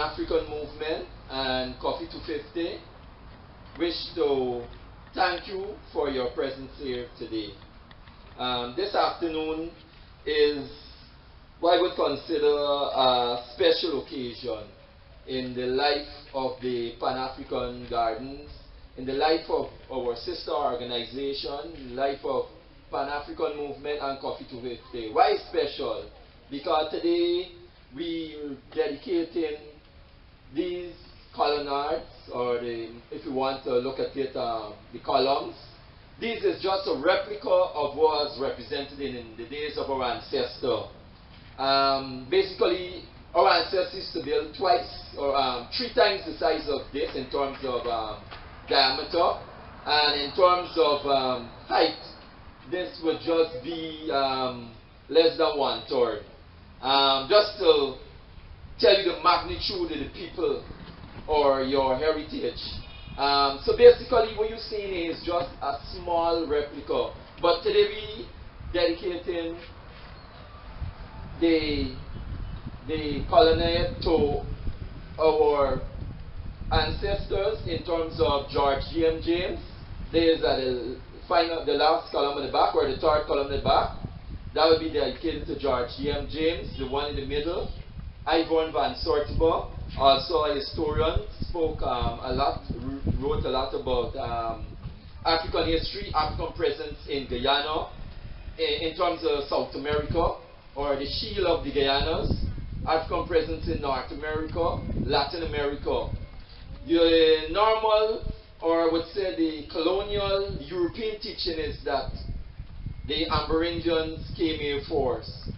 Pan-African Movement and Coffee 250 wish to thank you for your presence here today. This afternoon is what I would consider a special occasion in the life of the Pan-African Gardens, in the life of our sister organization, in the life of Pan-African Movement and Coffee 250. Why special? Because today we're dedicating these colonnades, or if you want to look at it, the columns. This is just a replica of what was represented in the days of our ancestor. Basically, our ancestors used to build twice or 3 times the size of this in terms of diameter, and in terms of height, this would just be less than 1/3. Just to tell you the magnitude of the people or your heritage. So basically what you're seeing is just a small replica. But today we dedicating the colonnade to our ancestors in terms of George G.M. James. There's the last column in the back, or the 3rd column in the back. That would be dedicated to George G.M. James. The one in the middle, Ivan van Sertima, also a historian, wrote a lot about African history, African presence in Guyana, in terms of South America, or the shield of the Guyanas, African presence in North America, Latin America. The normal, or I would say the colonial European teaching is that the Amerindians came here first.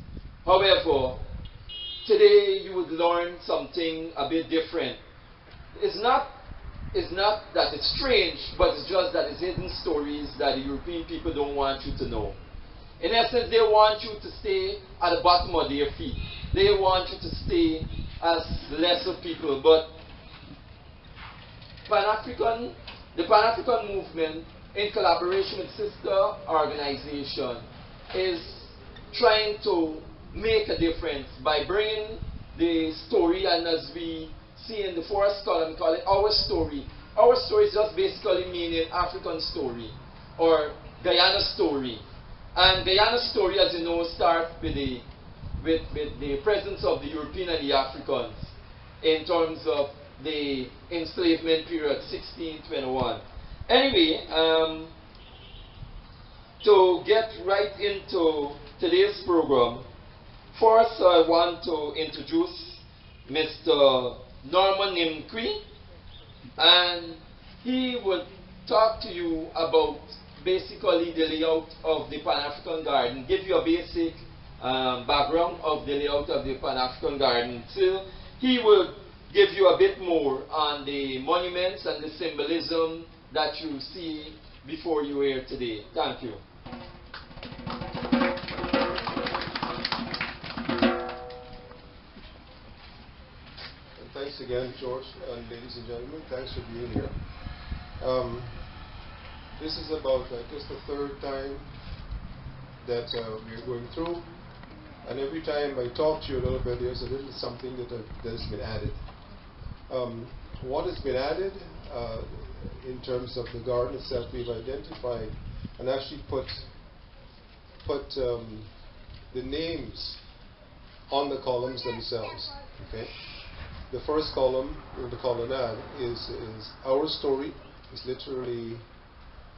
However, today you would learn something a bit different. It's not that it's strange, but it's just that it's hidden stories that the European people don't want you to know. In essence, they want you to stay at the bottom of their feet. They want you to stay as lesser people. But the Pan-African Movement, in collaboration with sister organization, is trying to make a difference by bringing the story, and as we see in the 1st column, we call it our story. Our story is just basically meaning African story or Guyana story. And Guyana story, as you know, starts with the presence of the European and the Africans in terms of the enslavement period, 1621. Anyway, to get right into today's program, first I want to introduce Mr. Norman Nimkwi, and he will talk to you about basically the layout of the Pan-African Garden, give you a basic background of the layout of the Pan-African Garden. So he will give you a bit more on the monuments and the symbolism that you see before you here today. Thank you. Thanks again, George, and ladies and gentlemen. Thanks for being here. This is about, I guess, the 3rd time that we're going through, and every time I talk to you a little bit, there's a little something that has been added. What has been added in terms of the garden itself, we've identified and actually put the names on the columns themselves. Okay. The 1st column in the colonnade is our story. It's literally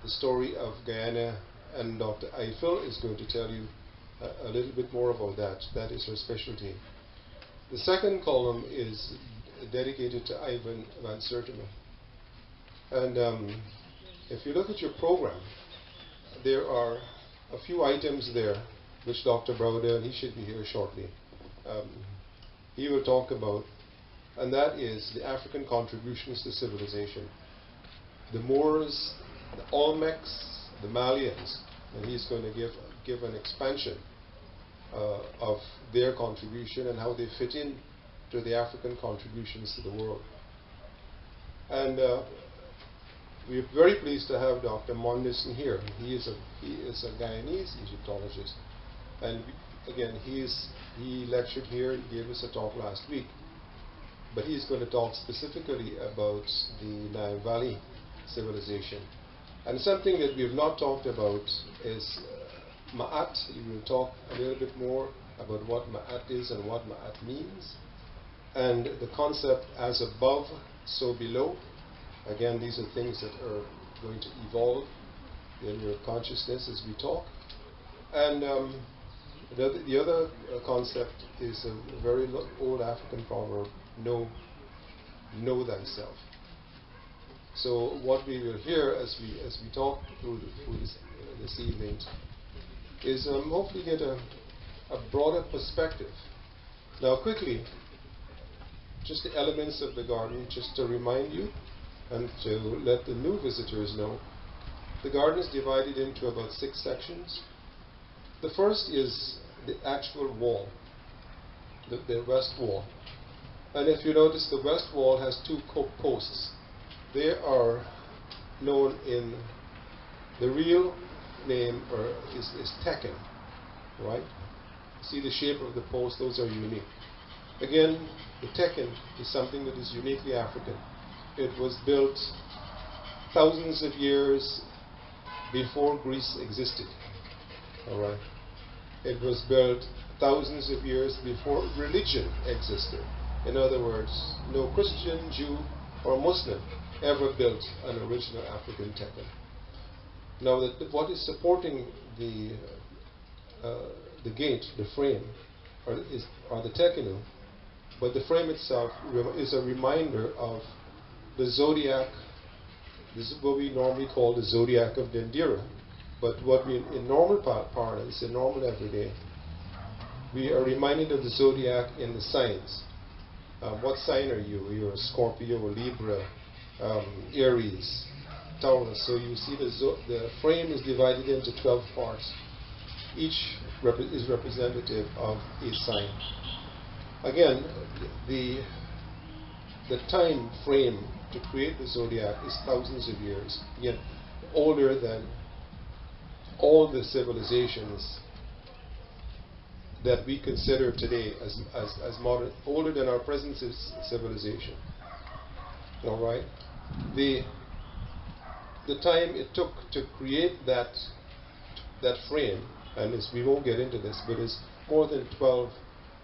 the story of Guyana, and Dr. Eiffel is going to tell you a little bit more about that. That is her specialty. The 2nd column is dedicated to Ivan van Sertima. And if you look at your program, there are a few items there which Dr. Browder, and he should be here shortly, he will talk about, and that is the African contributions to civilization. The Moors, the Olmecs, the Malians, and he's going to give an expansion of their contribution and how they fit in to the African contributions to the world. And we're very pleased to have Dr. Mondison here. He is a Guyanese Egyptologist, and again he lectured here. He gave us a talk last week. but he's going to talk specifically about the Nile Valley civilization. And something that we have not talked about is Ma'at. We will talk a little bit more about what Ma'at is and what Ma'at means, and the concept as above, so below. Again, these are things that are going to evolve in your consciousness as we talk. And the other concept is a very old African proverb, know thyself. So what we will hear as we talk through this evening is hopefully get a broader perspective. Now quickly, just the elements of the garden, just to remind you and to let the new visitors know. The garden is divided into about 6 sections. The first is the actual wall, the west wall. And if you notice, the west wall has 2 posts. They are known in the real name is Tekken, right? See the shape of the post, those are unique. Again, the Tekken is something that is uniquely African. It was built thousands of years before Greece existed. All right. It was built thousands of years before religion existed. In other words, no Christian, Jew, or Muslim ever built an original African Tekken. Now, what is supporting the gate, the frame, are the Tekkenu, but the frame itself is a reminder of the zodiac. This is what we normally call the zodiac of Dendera, but what we in normal parlance, in normal everyday, we are reminded of the zodiac in the signs. What sign are you? You're a Scorpio, a Libra, Aries, Taurus. So you see the frame is divided into 12 parts. Each is representative of a sign. Again, the time frame to create the zodiac is thousands of years. Again, older than all the civilizations that we consider today as modern, older than our present civilization. All right, the time it took to create that frame, and we won't get into this, but it's more than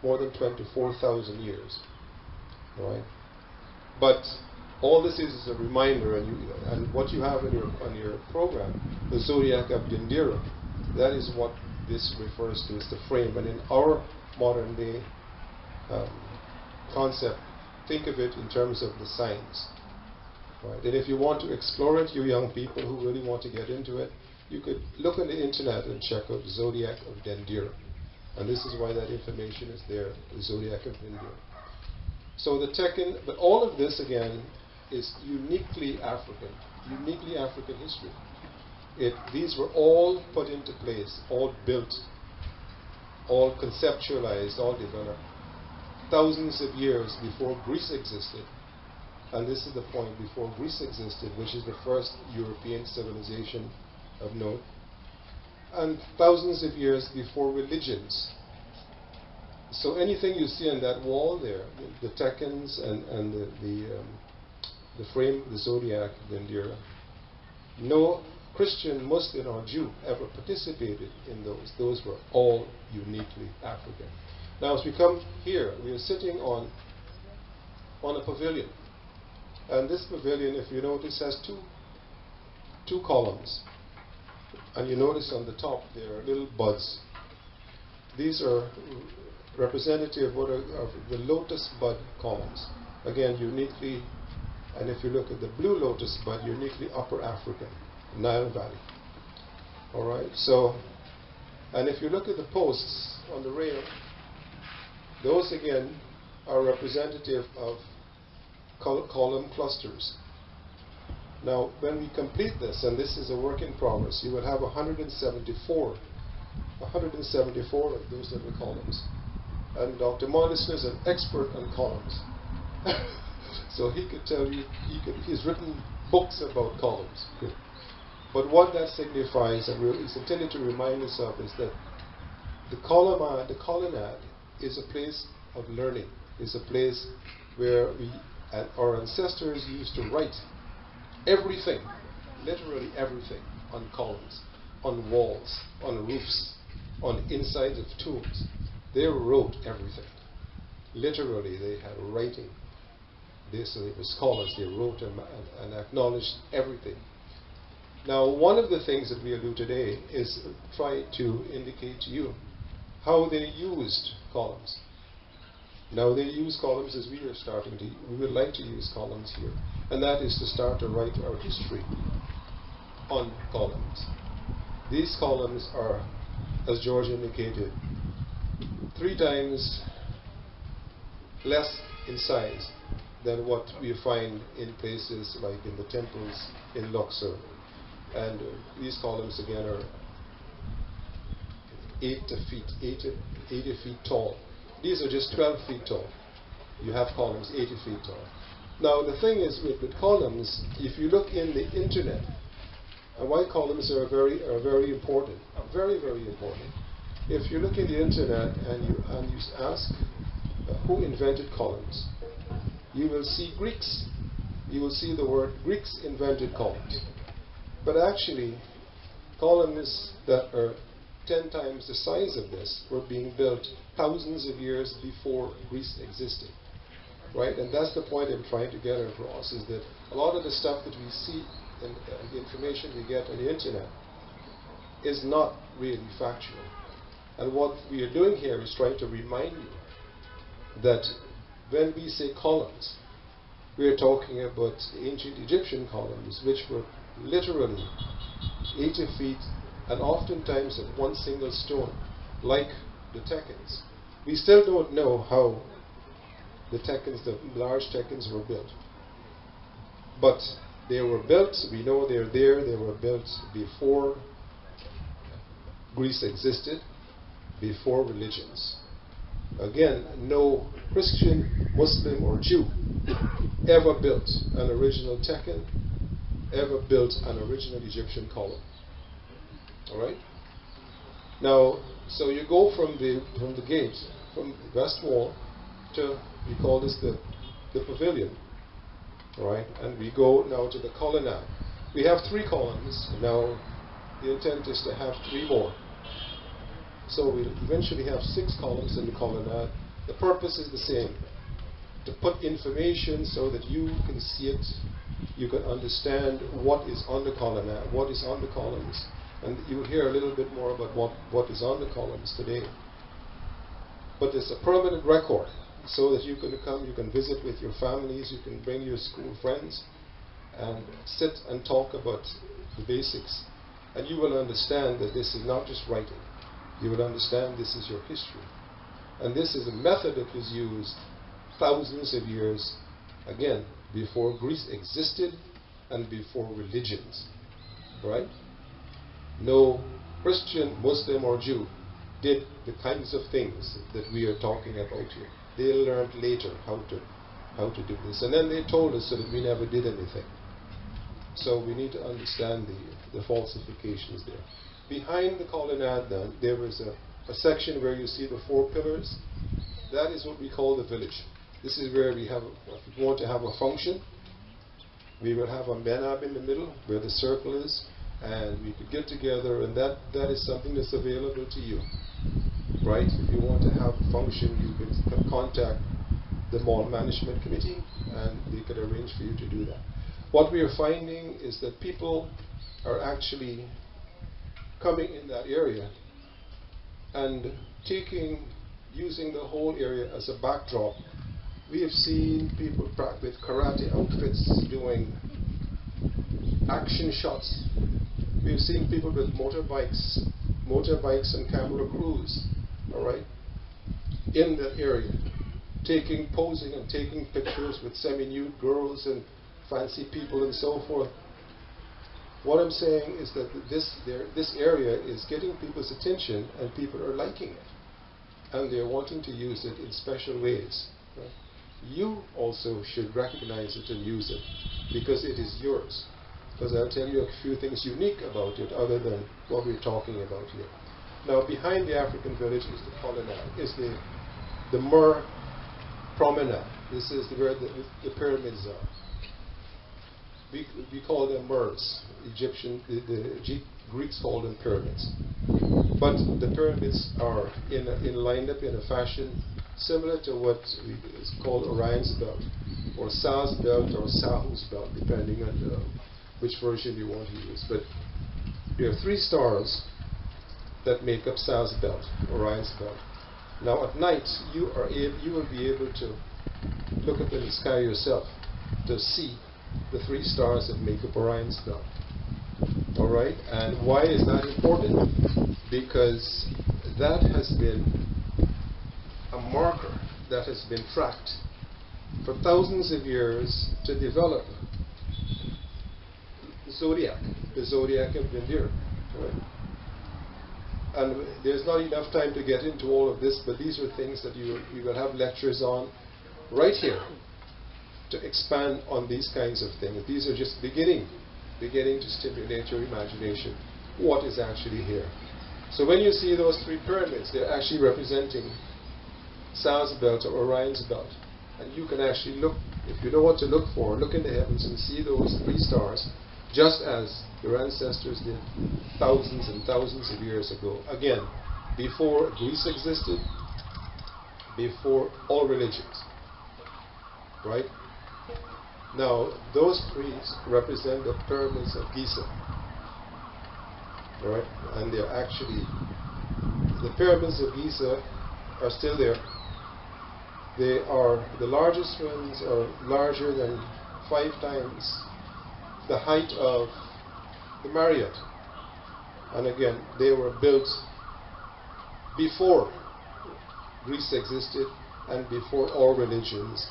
24,000 years. All right, but all this is a reminder, and what you have on your program, the zodiac of Dendera, that is what this refers to as the frame. And in our modern day concept, think of it in terms of the signs. Right? And if you want to explore it, you young people who really want to get into it, you could look on the internet and check out the zodiac of Dendera. And this is why that information is there, the zodiac of Dendera. So the Tekken, but all of this again is uniquely African history. These were all put into place, all built, all conceptualized, all developed thousands of years before Greece existed. And this is the point, before Greece existed, which is the first European civilization of note, and thousands of years before religions. So anything you see on that wall there, the Tekkens and the frame, the zodiac, the Dendera, no Christian, Muslim, or Jew ever participated in those. Those were all uniquely African. Now, as we come here, we are sitting on a pavilion. And this pavilion, if you notice, has two columns. And you notice on the top there are little buds. These are representative of the lotus bud columns. Again, uniquely, and if you look at the blue lotus bud, uniquely Upper African, Nile Valley. All right. So, and if you look at the posts on the rail, those again are representative of column clusters. Now, when we complete this, and this is a work in progress, you will have 174 of those little columns. And Dr. Mollison is an expert on columns. So he could tell you, he's written books about columns. Okay. But what that signifies, and is intended to remind us of, is that the colonnade is a place of learning, is a place where our ancestors used to write everything, literally everything, on columns, on walls, on roofs, on insides of tombs. They wrote everything. Literally, they had writing. So they were scholars. They wrote and acknowledged everything. Now, one of the things that we'll do today is try to indicate to you how they used columns. Now, they use columns as we are starting to. We would like to use columns here, and that is to start to write our history on columns. These columns are, as George indicated, 3 times less in size than what we find in places like in the temples in Luxor. And these columns again are 80 feet tall. These are just 12 feet tall. You have columns 80 feet tall. Now the thing is with columns, if you look in the internet, and why columns are very important, very, very important. If you look in the internet and you ask who invented columns, you will see Greeks. You will see the word Greeks invented columns. But actually, columns that are 10 times the size of this were being built thousands of years before Greece existed. Right? And that's the point I'm trying to get across, is that a lot of the stuff that we see and the information we get on the internet is not really factual. And what we are doing here is trying to remind you that when we say columns, we are talking about ancient Egyptian columns, which were literally 80 feet and oftentimes of one single stone, like the Tekkens. We still don't know how the Tekkens, the large Tekkens, were built. But they were built, we know they're there, they were built before Greece existed, before religions. Again, no Christian, Muslim, or Jew ever built an original Tekken, ever built an original Egyptian column. Alright? Now, so you go from the gate, from the west wall, to, we call this the pavilion. Alright? And we go now to the colonnade. We have 3 columns. Now, the intent is to have 3 more. So we'll eventually have 6 columns in the colonnade. The purpose is the same, to put information so that you can see it, you can understand what is on the colonnade, what is on the columns. And you'll hear a little bit more about what is on the columns today. But it's a permanent record, so that you can come, you can visit with your families, you can bring your school friends, and sit and talk about the basics. And you will understand that this is not just writing. You will understand this is your history. And this is a method that was used thousands of years, again, before Greece existed and before religions. Right? No Christian, Muslim, or Jew did the kinds of things that we are talking about here. They learned later how to do this. And then they told us so that we never did anything. So we need to understand the falsifications there. Behind the colonnade then, there is a section where you see the 4 pillars. That is what we call the village. This is where we have, if we want to have a function, we will have a menab in the middle where the circle is, and we could get together, and that is something that's available to you. Right? If you want to have a function, you can contact the mall management committee, and they could arrange for you to do that. What we are finding is that people are actually coming in that area and using the whole area as a backdrop. We have seen people with karate outfits doing action shots. We've seen people with motorbikes and camera crews, all right, in that area, posing and taking pictures with semi-nude girls and fancy people and so forth. What I'm saying is that this area is getting people's attention, and people are liking it, and they're wanting to use it in special ways. Right? You also should recognize it and use it, because it is yours. Because I'll tell you a few things unique about it other than what we're talking about here. Now, behind the African village is the colonnade, is the Mer Promenade. This is where the pyramids are. We call them murs. The Greeks call them pyramids. But the pyramids are lined up in a fashion similar to what is called Orion's belt, or Sa's belt, or Sahu's belt, depending on which version you want to use. But there are 3 stars that make up Sa's belt, Orion's belt. Now at night, you will be able to look up in the sky yourself to see the 3 stars that make up Orion's belt. All right, and why is that important? Because that has been a marker that has been tracked for thousands of years to develop the zodiac of Vendir. Right? And there's not enough time to get into all of this, but these are things that you will have lectures on right here to expand on these kinds of things. These are just beginning to stimulate your imagination. What is actually here? So when you see those 3 pyramids, they're actually representing Sa's belt or Orion's belt. And you can actually look, if you know what to look for, look in the heavens and see those 3 stars, just as your ancestors did thousands and thousands of years ago. Again, before Greece existed, before all religions. Right? Now, those 3 represent the pyramids of Giza. Right? And they're actually, the pyramids of Giza are still there. They are, the largest ones are larger than 5 times the height of the Marriott. And again, they were built before Greece existed and before all religions,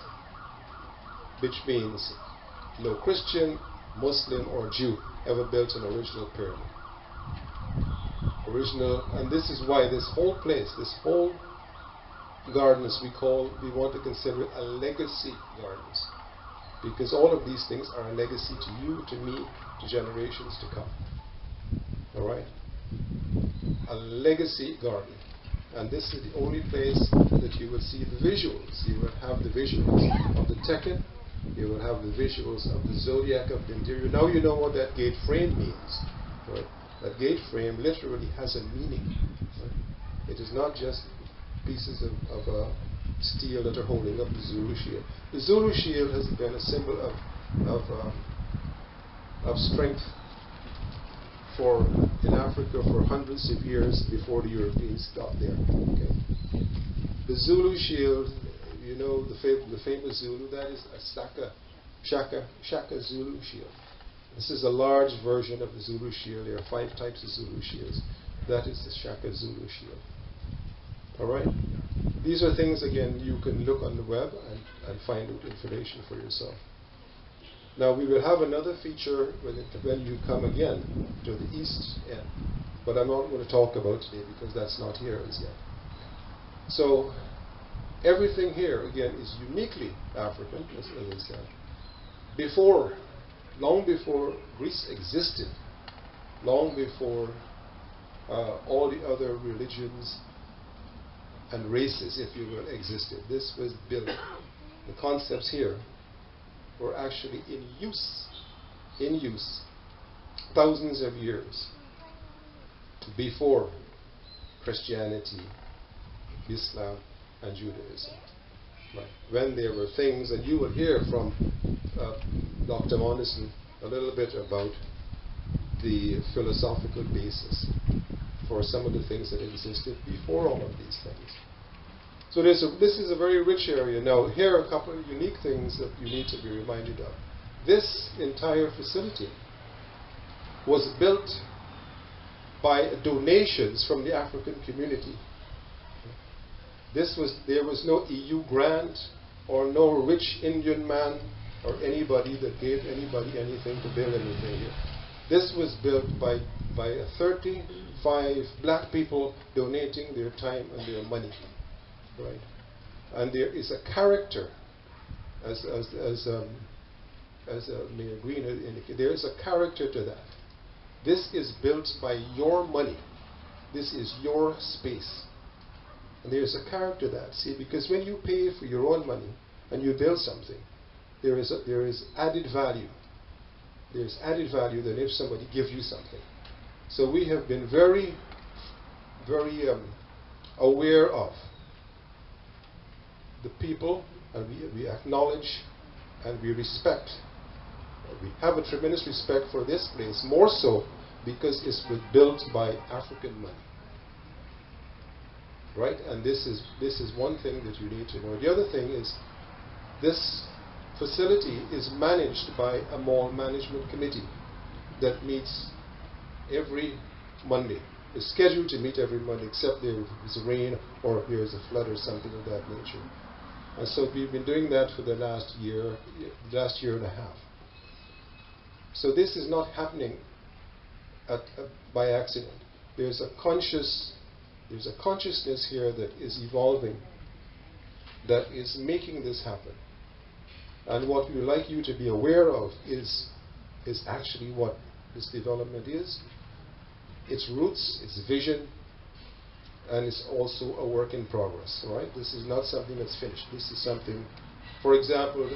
which means no Christian, Muslim, or Jew ever built an original pyramid. And this is why this whole place, this whole gardens we want to consider it a legacy gardens, because all of these things are a legacy to you, to me, to generations to come. All right? A legacy garden. And this is the only place that you will see the visuals. You will have the visuals of the Tekken. You will have the visuals of the zodiac of the interior. Now you know what that gate frame means. Right? That gate frame literally has a meaning. Right? It is not just pieces of steel that are holding up the Zulu shield. The Zulu shield has been a symbol of strength in Africa for hundreds of years before the Europeans got there. Okay. The Zulu shield, you know, the famous Zulu, that is a Shaka Zulu shield. This is a large version of the Zulu shield. There are 5 types of Zulu shields. That is the Shaka Zulu shield. All right? These are things, again, you can look on the web and find out information for yourself. Now, we will have another feature when you come again to the east end, but I'm not going to talk about today because that's not here as yet. So, everything here, again, is uniquely African, as I said. Long before Greece existed, long before all the other religions and races, if you will, existed. This was built. The concepts here were actually in use thousands of years before Christianity, Islam, and Judaism. Right. When there were things, and you will hear from Dr. Monison a little bit about the philosophical basis for some of the things that existed before all of these things. So this is a very rich area. Now, here are a couple of unique things that you need to be reminded of. This entire facility was built by donations from the African community. There was no EU grant or no rich Indian man or anybody that gave anybody anything to build anything here. This was built by 35 black people donating their time and their money. Right? And there is a character, as Mayor Green had indicated, there is a character to that. This is built by your money. This is your space. And there's a character to that. See, because when you pay for your own money, and you build something, there is added value. There is added value than if somebody gives you something. So we have been very, very aware of the people, and we acknowledge and we respect. We have a tremendous respect for this place, more so because it's built by African money. Right? And this is one thing that you need to know. The other thing is this facility is managed by a mall management committee that meets every Monday. It's scheduled to meet every Monday except there is rain or there is a flood or something of that nature. And so we've been doing that for the last year and a half. So this is not happening by accident. There's a consciousness here that is evolving, that is making this happen. And what we would like you to be aware of is actually what this development is, its roots, its vision, and it's also a work in progress. Right? This is not something that's finished. This is something, for example,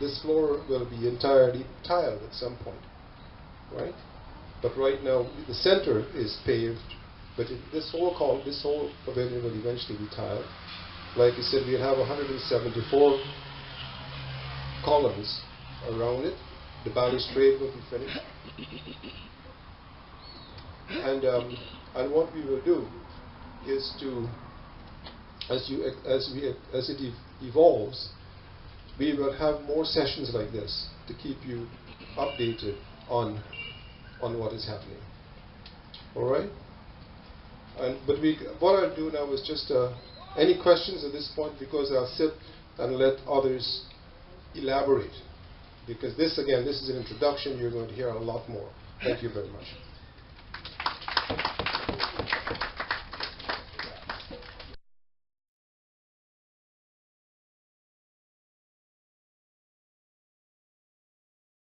this floor will be entirely tiled at some point, right? But right now the center is paved, but this whole pavilion will eventually be tiled. Like I said, we'll have 174 columns around it. The balustrade will be finished, and what we will do is to, as it evolves, we will have more sessions like this to keep you updated on what is happening. All right. What I'll do now is just any questions at this point, because I'll sit and let others elaborate. Because this is an introduction. You're going to hear a lot more. Thank you very much.